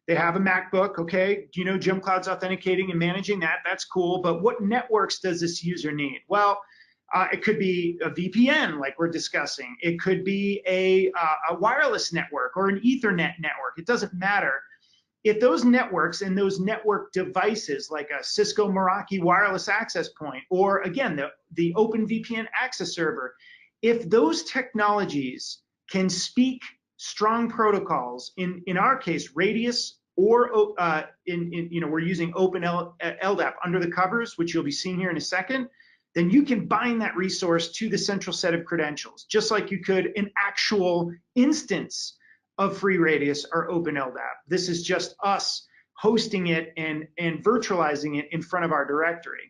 they have a MacBook, okay? Do you know JumpCloud's authenticating and managing that? That's cool, but what networks does this user need? Well, it could be a VPN, like we're discussing. It could be a wireless network or an Ethernet network. It doesn't matter. If those networks and those network devices, like a Cisco Meraki wireless access point, or again, the OpenVPN Access Server, if those technologies can speak strong protocols, in our case, Radius, or we're using Open LDAP under the covers, which you'll be seeing here in a second, then you can bind that resource to the central set of credentials, just like you could an actual instance of free Radius or Open LDAP. This is just us hosting it and virtualizing it in front of our directory.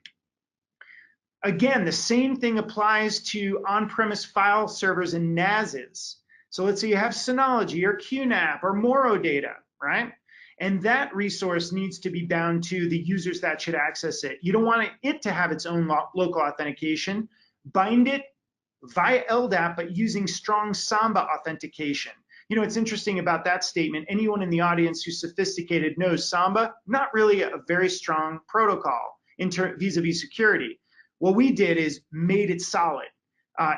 Again, the same thing applies to on-premise file servers and NASes. So let's say you have Synology or QNAP or Moro data, right? And that resource needs to be bound to the users that should access it. You don't want it to have its own local authentication. Bind it via LDAP, but using strong Samba authentication. You know, it's interesting about that statement. Anyone in the audience who's sophisticated knows Samba, not really a very strong protocol vis-a-vis security. What we did is made it solid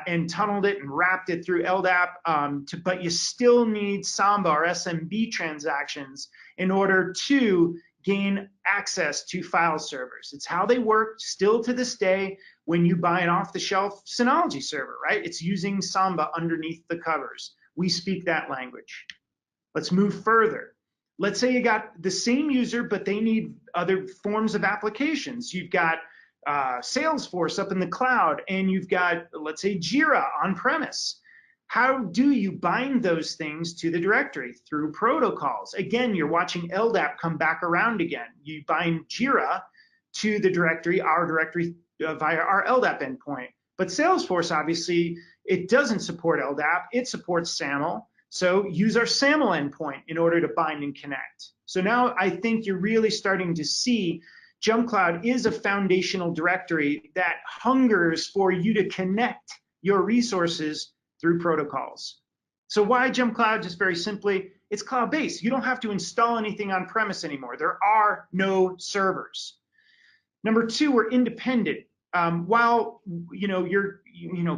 and tunneled it and wrapped it through LDAP, but you still need Samba or SMB transactions in order to gain access to file servers. It's how they work still to this day when you buy an off-the-shelf Synology server, right? It's using Samba underneath the covers. We speak that language. Let's move further. Let's say you got the same user, but they need other forms of applications. You've got Salesforce up in the cloud, and you've got, let's say, Jira on-premise. How do you bind those things to the directory? Through protocols. Again, you're watching LDAP come back around again. You bind Jira to the directory, our directory, via our LDAP endpoint. But Salesforce, obviously, it doesn't support LDAP. It supports SAML. So use our SAML endpoint in order to bind and connect. So now I think you're really starting to see JumpCloud is a foundational directory that hungers for you to connect your resources through protocols. So why JumpCloud? Just very simply, it's cloud-based. You don't have to install anything on-premise anymore. There are no servers. Number two, we're independent. While your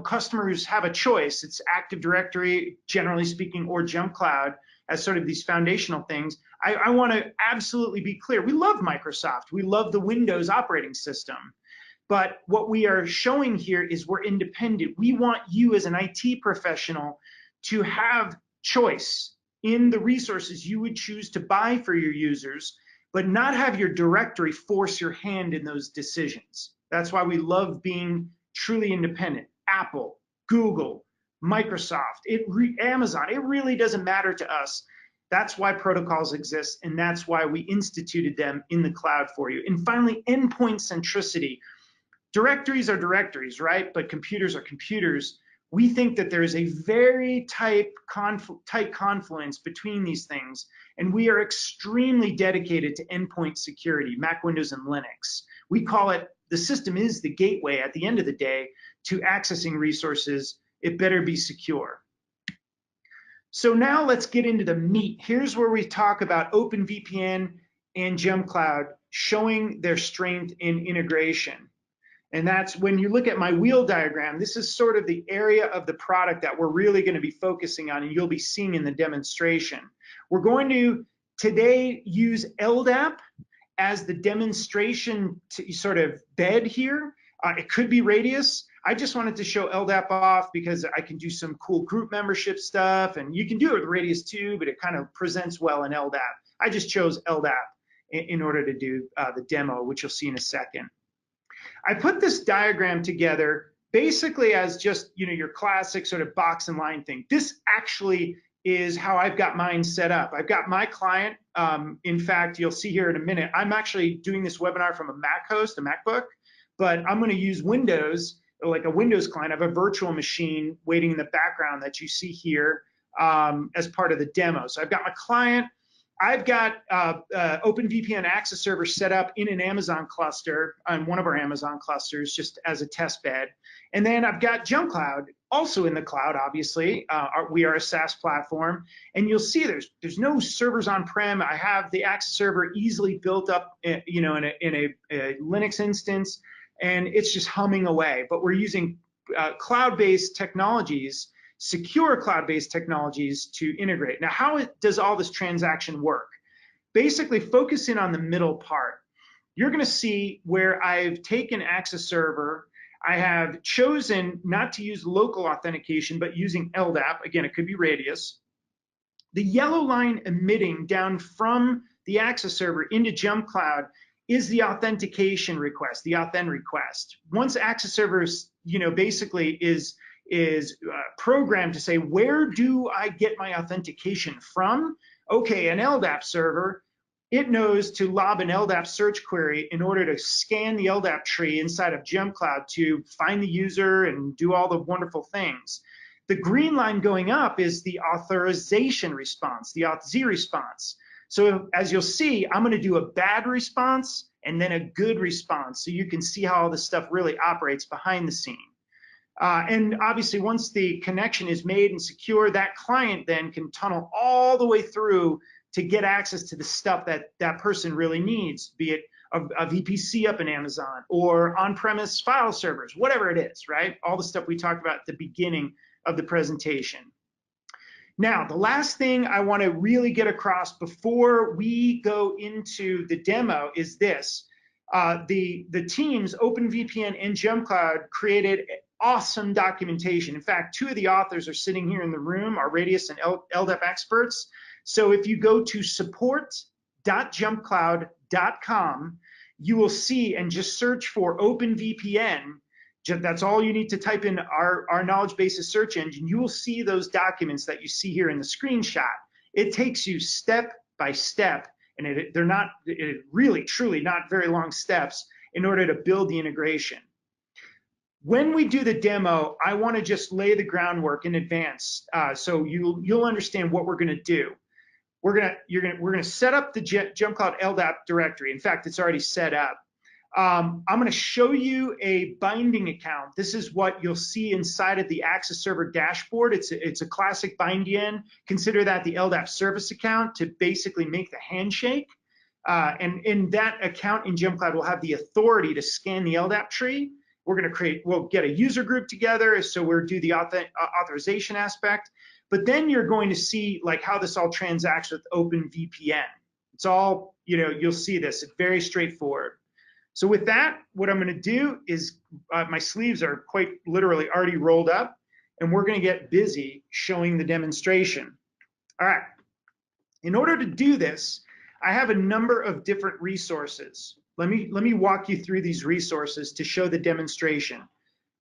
customers have a choice, it's Active Directory, generally speaking, or JumpCloud as sort of these foundational things. I want to absolutely be clear. We love Microsoft. We love the Windows operating system. But what we are showing here is we're independent. We want you as an IT professional to have choice in the resources you would choose to buy for your users, but not have your directory force your hand in those decisions. That's why we love being truly independent. Apple, Google, Microsoft, Amazon, it really doesn't matter to us. That's why protocols exist, and that's why we instituted them in the cloud for you. And finally, endpoint centricity. Directories are directories, right? But computers are computers. We think that there is a very tight confluence between these things, and we are extremely dedicated to endpoint security, Mac, Windows, and Linux. We call it, the system is the gateway at the end of the day to accessing resources. It better be secure. So now let's get into the meat. Here's where we talk about OpenVPN and JumpCloud showing their strength in integration. And that's when you look at my wheel diagram, this is sort of the area of the product that we're really going to be focusing on, and you'll be seeing in the demonstration. We're going to today use LDAP as the demonstration sort of bed here. It could be Radius. I just wanted to show LDAP off because I can do some cool group membership stuff, and you can do it with Radius too, but it kind of presents well in LDAP. I just chose LDAP in order to do the demo, which you'll see in a second. I put this diagram together basically as just, your classic sort of box and line thing. This actually is how I've got mine set up. I've got my client. In fact, you'll see here in a minute, I'm actually doing this webinar from a Mac host, a MacBook, but I'm going to use Windows, like a Windows client. I have a virtual machine waiting in the background that you see here as part of the demo. So I've got my client. I've got OpenVPN Access Server set up in an Amazon cluster, on one of our Amazon clusters, just as a test bed. And then I've got JumpCloud also in the cloud, obviously. We are a SaaS platform. And you'll see there's no servers on-prem. I have the Access Server easily built up in a Linux instance, and it's just humming away. But we're using cloud-based technologies, secure cloud-based technologies to integrate. Now, how does all this transaction work? Basically, focus in on the middle part. You're going to see where I've taken Access Server. I have chosen not to use local authentication, but using LDAP. Again, it could be Radius. The yellow line emitting down from the Access Server into JumpCloud is the authentication request, the authent request. Once Access Server basically is programmed to say, where do I get my authentication from? Okay, an LDAP server, it knows to lob an LDAP search query in order to scan the LDAP tree inside of JumpCloud to find the user and do all the wonderful things. The green line going up is the authorization response, the auth-z response. So as you'll see, I'm going to do a bad response and then a good response, so you can see how all this stuff really operates behind the scene. And obviously, once the connection is made and secure, that client then can tunnel all the way through to get access to the stuff that that person really needs, be it a VPC up in Amazon or on-premise file servers, whatever it is, right? All the stuff we talked about at the beginning of the presentation. Now, the last thing I want to really get across before we go into the demo is this. The teams, OpenVPN and JumpCloud, created awesome documentation. In fact, two of the authors are sitting here in the room, our Radius and LDAP experts. So if you go to support.jumpcloud.com, you will see, and just search for OpenVPN. That's all you need to type in our knowledge bases search engine. You will see those documents that you see here in the screenshot. It takes you step by step, and they're really, truly not very long steps in order to build the integration. When we do the demo, I want to just lay the groundwork in advance, so you'll understand what we're going to do. We're going to set up the JumpCloud LDAP directory. In fact, it's already set up. I'm going to show you a binding account. This is what you'll see inside of the Access Server dashboard. It's a classic bind in. Consider that the LDAP service account to basically make the handshake. And in that account in JumpCloud, we'll have the authority to scan the LDAP tree. We'll get a user group together, so we'll do the authorization aspect. But then you're going to see like how this all transacts with OpenVPN. It's all, you'll see this. It's very straightforward. So with that, what I'm going to do is my sleeves are quite literally already rolled up, and we're going to get busy showing the demonstration. All right. In order to do this, I have a number of different resources. Let me walk you through these resources to show the demonstration.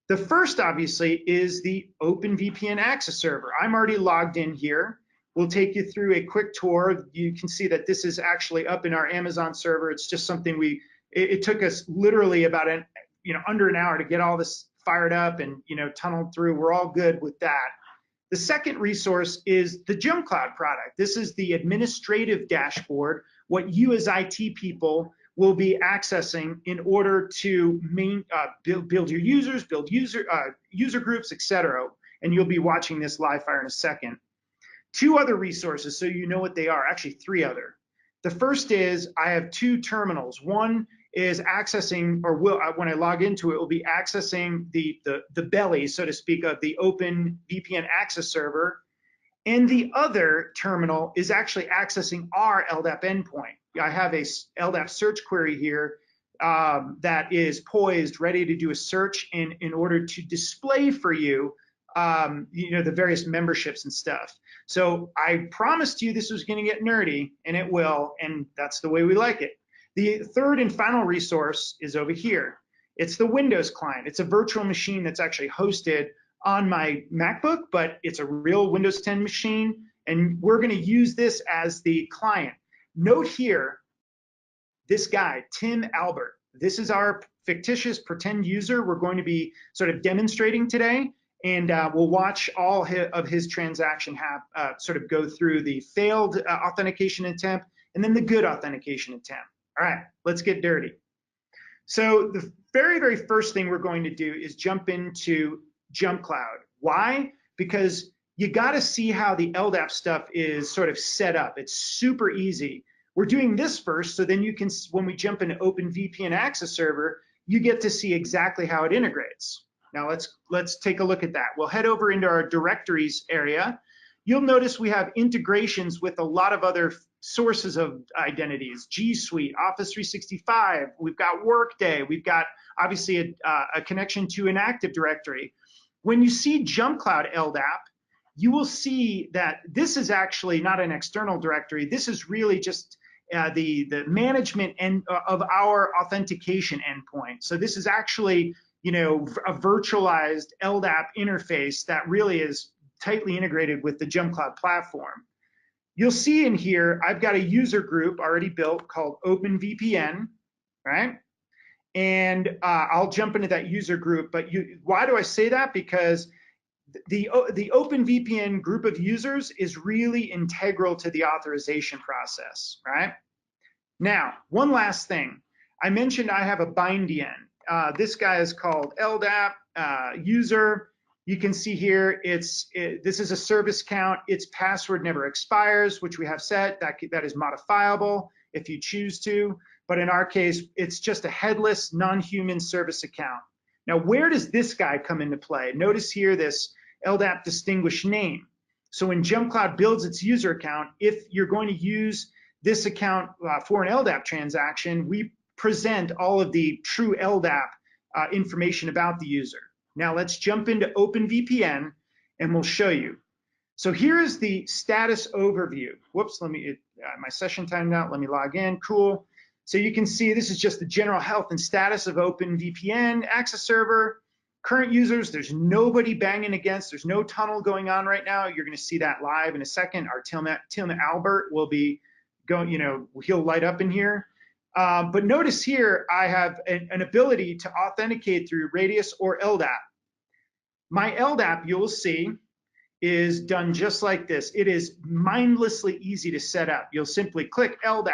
The first, obviously, is the OpenVPN Access Server. I'm already logged in here. We'll take you through a quick tour. You can see that this is actually up in our Amazon server. It's just something it took us literally about under an hour to get all this fired up and tunneled through. We're all good with that. The second resource is the JumpCloud product. This is the administrative dashboard, what you as IT people will be accessing in order to build your users, build user groups, etc. And you'll be watching this live fire in a second. Two other resources, so you know what they are, actually three other. The first is I have two terminals. One is accessing, or when I log into it, will be accessing the belly, so to speak, of the OpenVPN Access Server. And the other terminal is actually accessing our LDAP endpoint. I have a LDAP search query here that is poised, ready to do a search in order to display for you, the various memberships and stuff. So I promised you this was going to get nerdy, and it will, and that's the way we like it. The third and final resource is over here. It's the Windows client. It's a virtual machine that's actually hosted on my MacBook, but it's a real Windows 10 machine, and we're going to use this as the client. Note here, this guy, Tim Albert, this is our fictitious pretend user we're going to be sort of demonstrating today, and we'll watch all of his transaction sort of go through the failed authentication attempt and then the good authentication attempt. All right, let's get dirty. So the very, very first thing we're going to do is jump into JumpCloud. Why? Because you got to see how the LDAP stuff is sort of set up. It's super easy. We're doing this first, so then you can, when we jump into OpenVPN Access Server, you get to see exactly how it integrates. Now let's take a look at that. We'll head over into our directories area. You'll notice we have integrations with a lot of other sources of identities, G Suite, Office 365, we've got Workday, we've got obviously a connection to an Active Directory. When you see JumpCloud LDAP, you will see that this is actually not an external directory. This is really just the management of our authentication endpoint. So this is actually, a virtualized LDAP interface that really is tightly integrated with the JumpCloud platform. You'll see in here, I've got a user group already built called OpenVPN, right? And I'll jump into that user group, but why do I say that? Because the OpenVPN group of users is really integral to the authorization process, right? Now, one last thing. I mentioned I have a BindDN. This guy is called LDAP user. You can see here, this is a service account. Its password never expires, which we have set. That is modifiable if you choose to. But in our case, it's just a headless, non-human service account. Now, where does this guy come into play? Notice here this LDAP distinguished name. So when JumpCloud builds its user account, if you're going to use this account for an LDAP transaction, we present all of the true LDAP information about the user. Now let's jump into OpenVPN and we'll show you. So here is the status overview. Whoops, my session timed out. Let me log in. Cool. So you can see this is just the general health and status of OpenVPN Access Server. Current users, there's nobody banging against. There's no tunnel going on right now. You're going to see that live in a second. Our Tim Albert will be going, he'll light up in here. But notice here, I have an ability to authenticate through Radius or LDAP. My LDAP, you'll see, is done just like this. It is mindlessly easy to set up. You'll simply click LDAP.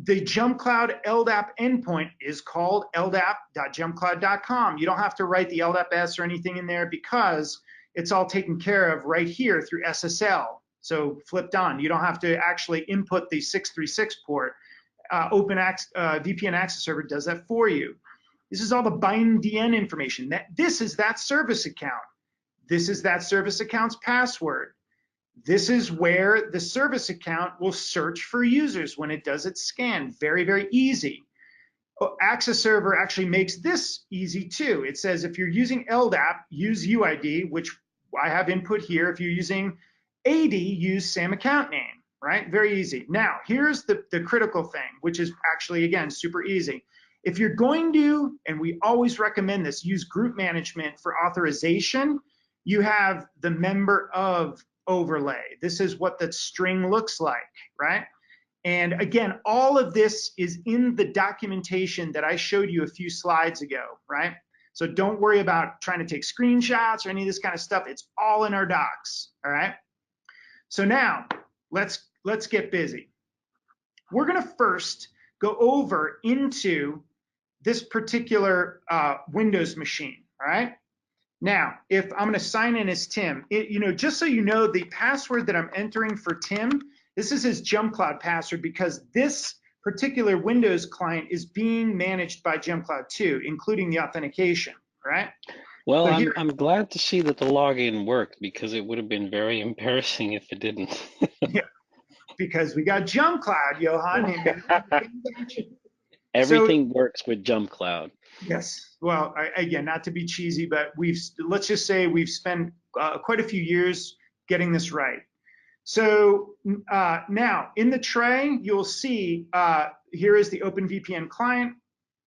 The JumpCloud LDAP endpoint is called ldap.jumpcloud.com. You don't have to write the LDAP-S or anything in there because it's all taken care of right here through SSL. So flipped on. You don't have to actually input the 636 port. VPN Access Server does that for you. This is all the BindDN information. This is that service account. This is that service account's password. This is where the service account will search for users when it does its scan. Very, very easy. Access Server actually makes this easy too. It says if you're using LDAP, use UID, which I have input here. If you're using AD, use same account name, right? Very easy. Now, here's the critical thing, which is actually, again, super easy. If you're going to, and we always recommend this, use group management for authorization, you have the member of overlay. This is what that string looks like, right? And again, all of this is in the documentation that I showed you a few slides ago, right? So don't worry about trying to take screenshots or any of this kind of stuff. It's all in our docs, all right? So now let's get busy. We're gonna first go over into this particular Windows machine, all right? Now, if I'm going to sign in as Tim, just so you know, the password that I'm entering for Tim, this is his JumpCloud password because this particular Windows client is being managed by JumpCloud too, including the authentication, right? Well, So I'm glad to see that the login worked because it would have been very embarrassing if it didn't. yeah, because we got JumpCloud, Johan. Everything works with JumpCloud. Yes. Well, again, not to be cheesy, but let's just say we've spent quite a few years getting this right. So now in the tray, you'll see here is the OpenVPN client.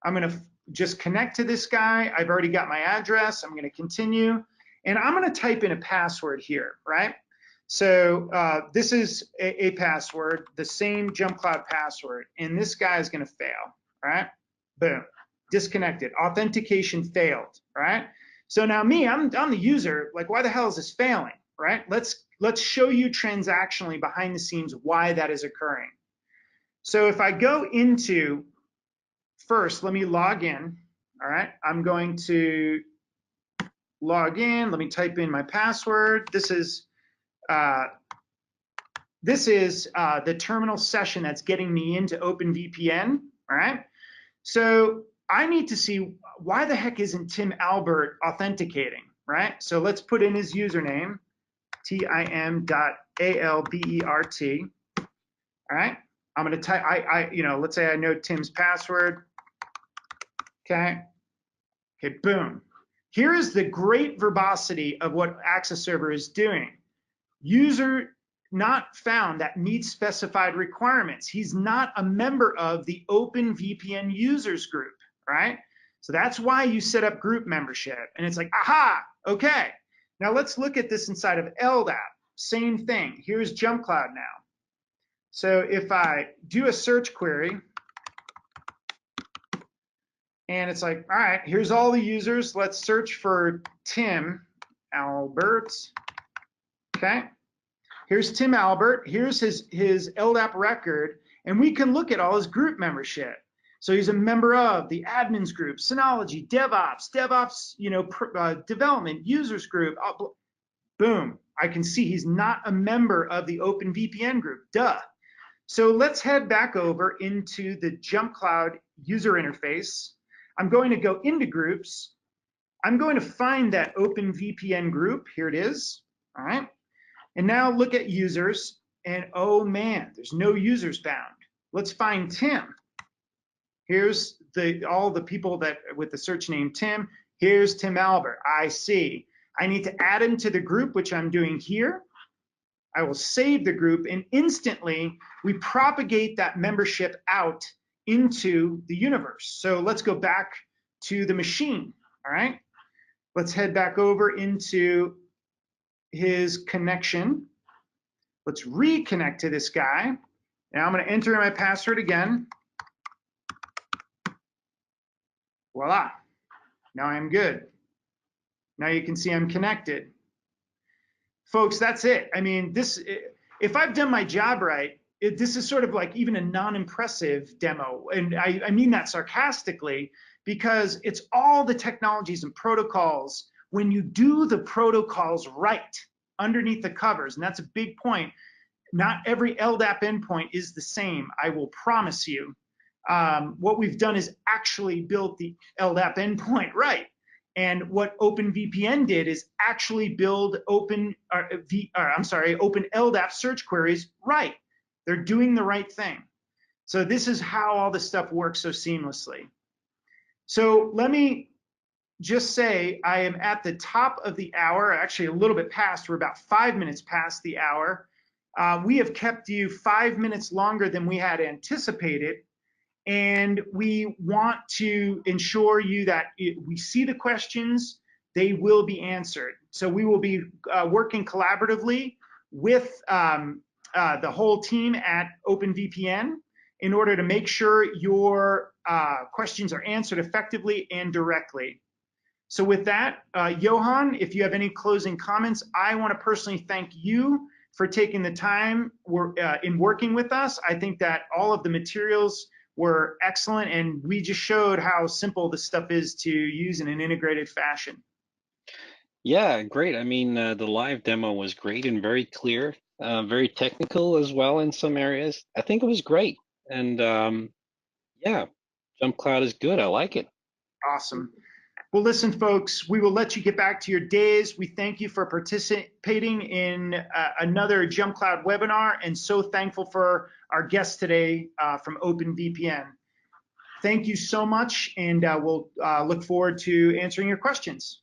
I'm going to just connect to this guy. I've already got my address. I'm going to continue. And I'm going to type in a password here, right? So this is a password, the same JumpCloud password. And this guy is going to fail, right? Boom. Disconnected. Authentication failed, right? So now me, I'm the user. Like, why the hell is this failing, right? Let's show you transactionally behind the scenes why that is occurring. So if I go into, first, let me log in, all right? I'm going to log in. Let me type in my password. This is the terminal session that's getting me into OpenVPN, all right? So I need to see why the heck isn't Tim Albert authenticating, right? So let's put in his username, tim.albert. All right. I'm going to type, let's say I know Tim's password. Okay. Okay, boom. Here is the great verbosity of what Access Server is doing. User not found that meets specified requirements. He's not a member of the OpenVPN users group, right? So that's why you set up group membership. And it's like, aha, okay. Now let's look at this inside of LDAP. Same thing. Here's JumpCloud now. So if I do a search query, and it's like, all right, here's all the users. Let's search for Tim. Albert. Okay. Here's Tim Albert. Here's his LDAP record, and we can look at all his group membership. So he's a member of the admins group, Synology, DevOps, development, users group. Boom. I can see he's not a member of the OpenVPN group. Duh. So let's head back over into the JumpCloud user interface. I'm going to go into groups. I'm going to find that OpenVPN group. Here it is. All right. And now look at users. And oh man, there's no users bound. Let's find Tim. Here's all the people that with the search name Tim. Here's Tim Albert. I see. I need to add him to the group, which I'm doing here. I will save the group, and instantly we propagate that membership out into the universe. So let's go back to the machine. All right. Let's head back over into his connection. Let's reconnect to this guy. Now I'm going to enter in my password again. Voila. Now I'm good. Now you can see I'm connected. Folks, that's it. I mean, if I've done my job right, this is sort of like even a non-impressive demo. And I mean that sarcastically, because it's all the technologies and protocols. When you do the protocols right underneath the covers, and that's a big point, not every LDAP endpoint is the same, I will promise you. What we've done is actually built the LDAP endpoint right. And what OpenVPN did is actually build open LDAP search queries right. They're doing the right thing. So this is how all this stuff works so seamlessly. So let me just say I am at the top of the hour, actually a little bit past. We're about 5 minutes past the hour. We have kept you 5 minutes longer than we had anticipated. And we want to ensure you that we see the questions, they will be answered. So we will be working collaboratively with the whole team at OpenVPN in order to make sure your questions are answered effectively and directly. So with that, Johan, if you have any closing comments, I want to personally thank you for taking the time in working with us. I think that all of the materials were excellent, and we just showed how simple this stuff is to use in an integrated fashion. Yeah, great. I mean, the live demo was great and very clear, very technical as well in some areas. I think it was great. And yeah, JumpCloud is good. I like it. Awesome. Well, listen, folks, we will let you get back to your days. We thank you for participating in another JumpCloud webinar, and so thankful for our guest today from OpenVPN. Thank you so much, and we'll look forward to answering your questions.